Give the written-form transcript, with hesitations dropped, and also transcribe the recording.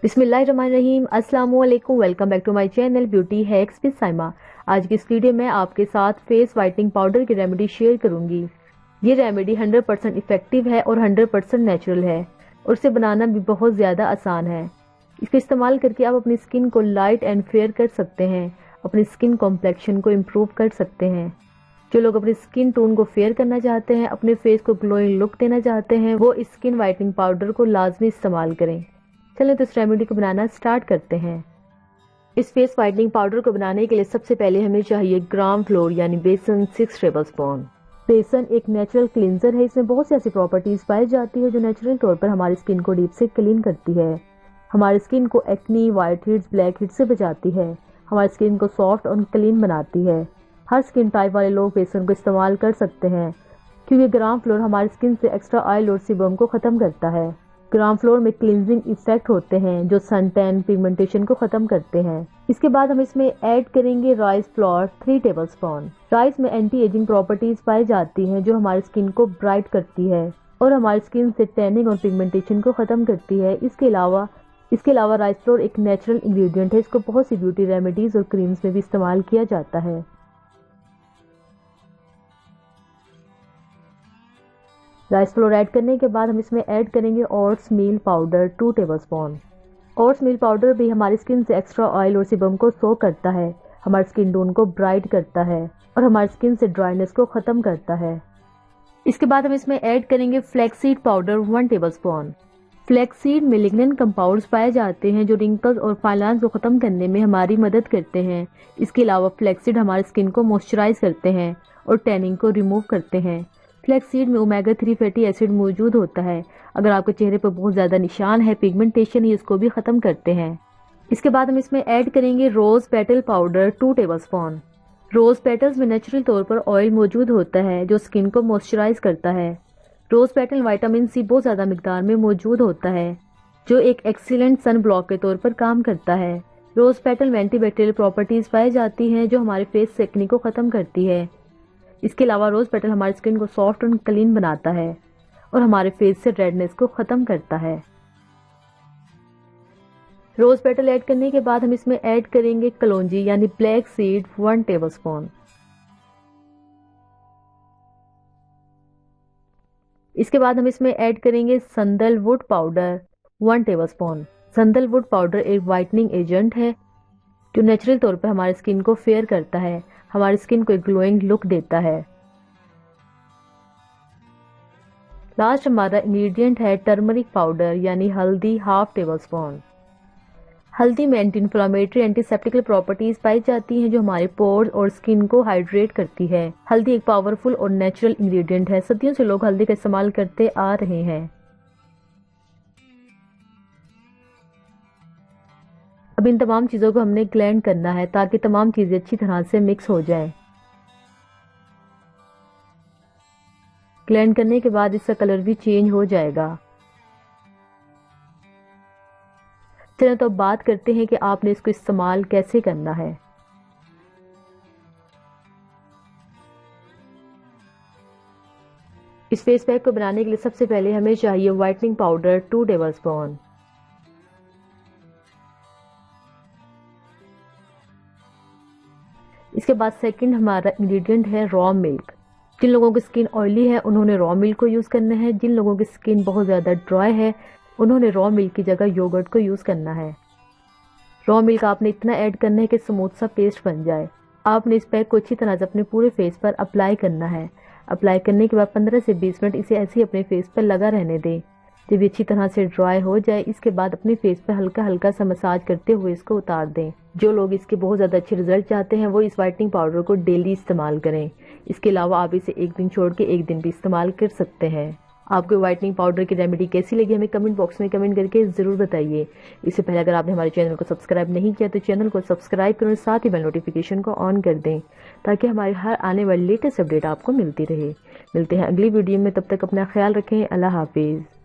बिस्मिल्लाहिर्रहमानिर्रहीम, अस्सलाम वालेकुम। Welcome back to my channel beauty hacks with Saima. आज की इस वीडियो में आपके साथ फेस वाइटनिंग पाउडर की रेमेडी शेयर करूंगी। ये रेमेडी 100% इफेक्टिव है और 100% नेचुरल है और इसे बनाना भी बहुत ज़्यादा आसान है। इसका इस्तेमाल करके आप अपनी स्किन को लाइट एंड फेयर कर सकते हैं, अपनी स्किन कॉम्प्लेक्शन को इम्प्रूव कर सकते हैं। जो लोग अपनी स्किन टोन को फेयर करना चाहते हैं, अपने फेस को ग्लोइंग लुक देना चाहते हैं, वो इस स्किन वाइटनिंग पाउडर को लाजमी इस्तेमाल करें। चलें तो इस रेमेडी को बनाना स्टार्ट करते हैं। इस फेस वाइटनिंग पाउडर को बनाने के लिए सबसे पहले हमें चाहिए ग्राम फ्लोर यानी बेसन 6 टेबल स्पून। बेसन एक नेचुरल क्लींजर है। इसमें बहुत सी ऐसी प्रॉपर्टीज पाई जाती है जो नेचुरल तौर पर हमारी स्किन को डीप से क्लीन करती है। हमारी स्किन को acne, white heads, black heads से बचाती है। हमारी स्किन को सॉफ्ट और क्लीन बनाती है। हर स्किन टाइप वाले लोग बेसन को इस्तेमाल कर सकते हैं क्योंकि ग्राम फ्लोर हमारी स्किन से एक्स्ट्रा ऑयल और सीबम को खत्म करता है। ग्राम फ्लोर में क्लींजिंग इफेक्ट होते हैं जो सन टैन, पिगमेंटेशन को खत्म करते हैं। इसके बाद हम इसमें ऐड करेंगे rice flour 3 table spoon. Rice में एंटी एजिंग प्रॉपर्टीज पाई जाती हैं जो हमारी स्किन को ब्राइट करती है और हमारी स्किन से टैनिंग और पिगमेंटेशन को खत्म करती है। इसके अलावा राइस फ्लोर एक नेचुरल इंग्रेडिएंट है। इसको बहुत सी ब्यूटी रेमेडीज और क्रीम्स में भी इस्तेमाल किया जाता है। राइस फ्लोर ऐड करने के बाद हम इसमें ऐड करेंगे ओट्स मील पाउडर 2 टेबल स्पून। ओट्स मील पाउडर भी हमारी स्किन से एक्स्ट्रा ऑयल और सीबम को सोक करता है, हमारी स्किन टोन को ब्राइट करता है और हमारी स्किन से ड्राइनेस को खत्म करता है। इसके बाद हम इसमें ऐड करेंगे flaxseed powder 1 table spoon. Flaxseed में लिग्नेन कंपाउंड्स पाए जाते हैं जो रिंकल्स और फाइन लाइंस को खत्म करने में हमारी मदद करते हैं। इसके अलावा फ्लैक्सीड हमारी स्किन को मॉइस्चराइज करते हैं और टैनिंग को रिमूव करते हैं। फ्लैक्सीड में ओमेगा 3 फैटी एसिड मौजूद होता है। अगर आपके चेहरे पर बहुत ज़्यादा निशान है, पिगमेंटेशन है, इसको भी ख़त्म करते हैं। इसके बाद हम इसमें ऐड करेंगे रोज़ पेटल पाउडर 2 टेबल स्पून। रोज़ पेटल्स में नेचुरल तौर पर ऑयल मौजूद होता है जो स्किन को मॉइस्चराइज करता है। रोज़ पेटल विटामिन सी बहुत ज़्यादा मिकदार में मौजूद होता है जो एक एक्सीलेंट सन ब्लॉक के तौर पर काम करता है। रोज़ पेटल में एंटीबैक्टीरियल प्रॉपर्टीज़ पाई जाती हैं जो हमारे फेस से एक्ने को ख़त्म करती है। इसके अलावा रोज पेटल हमारी स्किन को सॉफ्ट और क्लीन बनाता है और हमारे फेस से रेडनेस को खत्म करता है। रोज पेटल ऐड करने के बाद हम इसमें ऐड करेंगे कलौंजी यानी ब्लैक सीड 1 टेबल स्पून। इसके बाद हम इसमें ऐड करेंगे संदलवुड पाउडर 1 टेबल स्पून। संदलवुड पाउडर एक वाइटनिंग एजेंट है जो नेचुरल तौर पर हमारी स्किन को फेयर करता है, हमारी स्किन को एक ग्लोइंग लुक देता है। लास्ट हमारा इंग्रेडिएंट है टर्मरिक पाउडर यानी हल्दी 1/2 टेबल स्पून। हल्दी में एंटी इन्फ्लामेटरी, एंटीसेप्टिकल प्रॉपर्टीज पाई जाती हैं जो हमारे पोर्स और स्किन को हाइड्रेट करती है। हल्दी एक पावरफुल और नेचुरल इंग्रेडिएंट है। सदियों से लोग हल्दी का इस्तेमाल करते आ रहे हैं। अब इन तमाम चीज़ों को हमने ग्लैंड करना है ताकि तमाम चीज़ें अच्छी तरह से मिक्स हो जाएं। ग्लैंड करने के बाद इसका कलर भी चेंज हो जाएगा। चलो तो अब बात करते हैं कि आपने इसको इस्तेमाल कैसे करना है। इस फेस पैक को बनाने के लिए सबसे पहले हमें चाहिए वाइटनिंग पाउडर 2 टेबल स्पून। इसके बाद सेकंड हमारा इंग्रेडिएंट है रॉ मिल्क। जिन लोगों की स्किन ऑयली है उन्होंने रॉ मिल्क को यूज़ करना है। जिन लोगों की स्किन बहुत ज़्यादा ड्राई है उन्होंने रॉ मिल्क की जगह योगर्ट को यूज़ करना है। रॉ मिल्क आपने इतना ऐड करना है कि स्मूथ सा पेस्ट बन जाए। आपने इस पैक को अच्छी तरह से अपने पूरे फेस पर अप्लाई करना है। अप्लाई करने के बाद 15 से 20 मिनट इसे ऐसे ही अपने फेस पर लगा रहने दें। जब ये अच्छी तरह से ड्राई हो जाए इसके बाद अपने फेस पर हल्का हल्का सा मसाज करते हुए इसको उतार दें। जो लोग इसके बहुत ज़्यादा अच्छे रिजल्ट चाहते हैं वो इस वाइटनिंग पाउडर को डेली इस्तेमाल करें। इसके अलावा आप इसे एक दिन छोड़ के एक दिन भी इस्तेमाल कर सकते हैं। आपको वाइटनिंग पाउडर की रेमेडी कैसी लगी हमें कमेंट बॉक्स में कमेंट करके ज़रूर बताइए। इससे पहले अगर आपने हमारे चैनल को सब्सक्राइब नहीं किया तो चैनल को सब्सक्राइब करें, साथ ही बेल नोटिफिकेशन को ऑन कर दें ताकि हमारी हर आने वाली लेटेस्ट अपडेट आपको मिलती रहे। मिलते हैं अगली वीडियो में, तब तक अपना ख्याल रखें। अल्लाह हाफिज़।